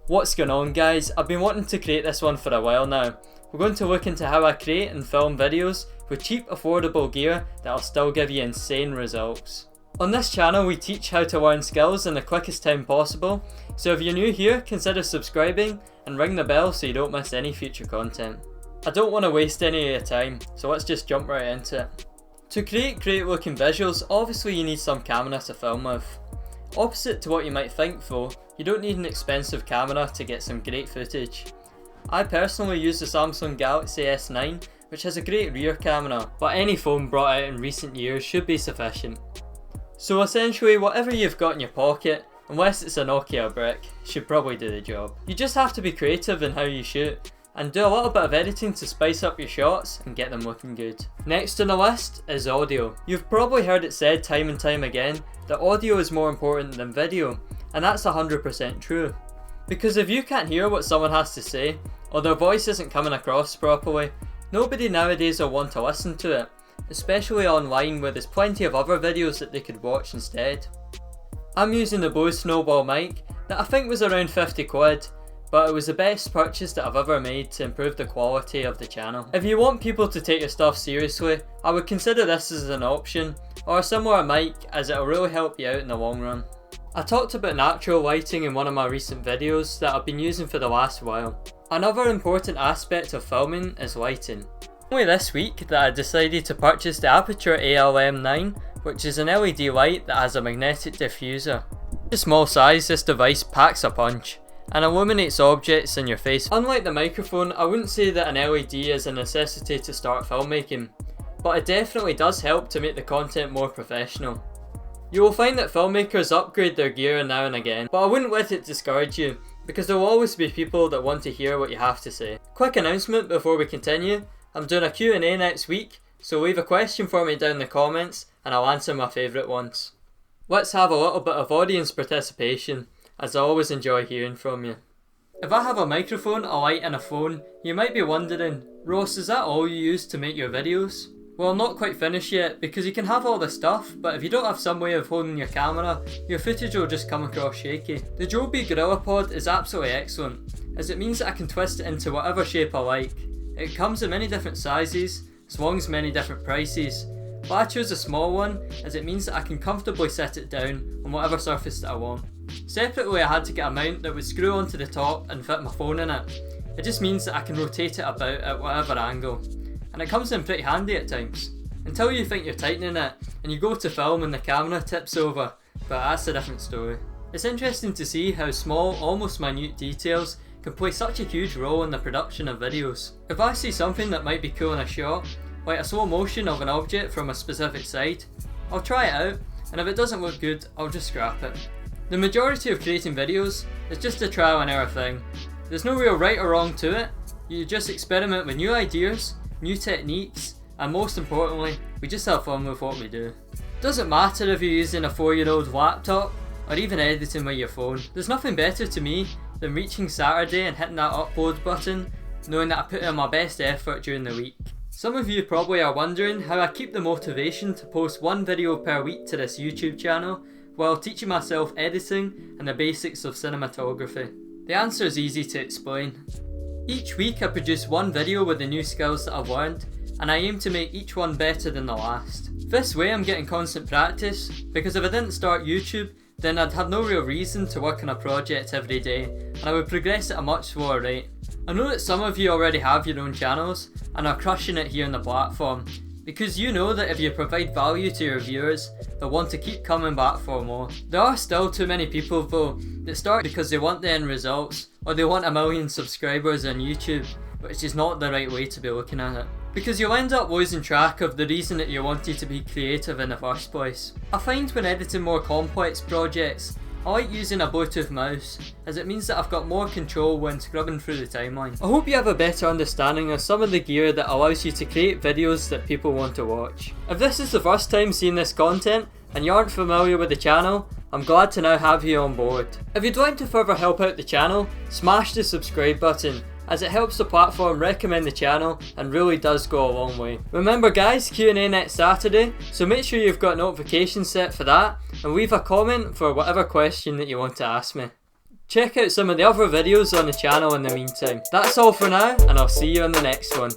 What's going on guys? I've been wanting to create this one for a while now. We're going to look into how I create and film videos with cheap affordable gear that'll still give you insane results. On this channel we teach how to learn skills in the quickest time possible, so if you're new here consider subscribing and ring the bell so you don't miss any future content. I don't want to waste any of your time, so let's just jump right into it. To create great looking visuals, obviously you need some camera to film with. Opposite to what you might think though, you don't need an expensive camera to get some great footage. I personally use the Samsung Galaxy S9, which has a great rear camera, but any phone brought out in recent years should be sufficient. So essentially whatever you've got in your pocket, unless it's a Nokia brick, should probably do the job. You just have to be creative in how you shoot, and do a little bit of editing to spice up your shots and get them looking good. Next on the list is audio. You've probably heard it said time and time again that audio is more important than video, and that's 100% true. Because if you can't hear what someone has to say, or their voice isn't coming across properly, nobody nowadays will want to listen to it, especially online where there's plenty of other videos that they could watch instead. I'm using the Bose Snowball mic that I think was around 50 quid, but it was the best purchase that I've ever made to improve the quality of the channel. If you want people to take your stuff seriously, I would consider this as an option, or a similar mic, as it will really help you out in the long run. I talked about natural lighting in one of my recent videos that I've been using for the last while. Another important aspect of filming is lighting. Only this week that I decided to purchase the Aperture ALM9, which is an LED light that has a magnetic diffuser. In small size, this device packs a punch and illuminates objects in your face. Unlike the microphone, I wouldn't say that an LED is a necessity to start filmmaking, but it definitely does help to make the content more professional. You will find that filmmakers upgrade their gear now and again, but I wouldn't let it discourage you, because there will always be people that want to hear what you have to say. Quick announcement before we continue, I'm doing a Q&A next week, so leave a question for me down in the comments and I'll answer my favourite ones. Let's have a little bit of audience participation, as I always enjoy hearing from you. If I have a microphone, a light and a phone, you might be wondering, Ross, is that all you use to make your videos? Well, I'm not quite finished yet, because you can have all the stuff, but if you don't have some way of holding your camera, your footage will just come across shaky. The Joby GorillaPod is absolutely excellent, as it means that I can twist it into whatever shape I like. It comes in many different sizes, as long as many different prices, but I chose a small one, as it means that I can comfortably set it down on whatever surface that I want. Separately, I had to get a mount that would screw onto the top and fit my phone in it. It just means that I can rotate it about at whatever angle, and it comes in pretty handy at times, until you think you're tightening it and you go to film and the camera tips over, but that's a different story. It's interesting to see how small, almost minute details can play such a huge role in the production of videos. If I see something that might be cool in a shot, like a slow motion of an object from a specific side, I'll try it out, and if it doesn't look good, I'll just scrap it. The majority of creating videos is just a trial and error thing. There's no real right or wrong to it, you just experiment with new ideas, new techniques, and most importantly, we just have fun with what we do. Doesn't matter if you're using a 4-year-old laptop, or even editing with your phone. There's nothing better to me than reaching Saturday and hitting that upload button, knowing that I put in my best effort during the week. Some of you probably are wondering how I keep the motivation to post one video per week to this YouTube channel, while teaching myself editing and the basics of cinematography. The answer is easy to explain. Each week I produce one video with the new skills that I've learned, and I aim to make each one better than the last. This way I'm getting constant practice, because if I didn't start YouTube, then I'd have no real reason to work on a project every day, and I would progress at a much slower rate. I know that some of you already have your own channels, and are crushing it here on the platform, because you know that if you provide value to your viewers, they'll want to keep coming back for more. There are still too many people though that start because they want the end results, or they want 1 million subscribers on YouTube, which is not the right way to be looking at it. Because you'll end up losing track of the reason that you wanted to be creative in the first place. I find when editing more complex projects, I like using a Bluetooth mouse, as it means that I've got more control when scrubbing through the timeline. I hope you have a better understanding of some of the gear that allows you to create videos that people want to watch. If this is the first time seeing this content, and you aren't familiar with the channel, I'm glad to now have you on board. If you'd like to further help out the channel, smash the subscribe button, as it helps the platform recommend the channel and really does go a long way. Remember guys, Q&A next Saturday, so make sure you've got notifications set for that and leave a comment for whatever question that you want to ask me. Check out some of the other videos on the channel in the meantime. That's all for now, and I'll see you in the next one.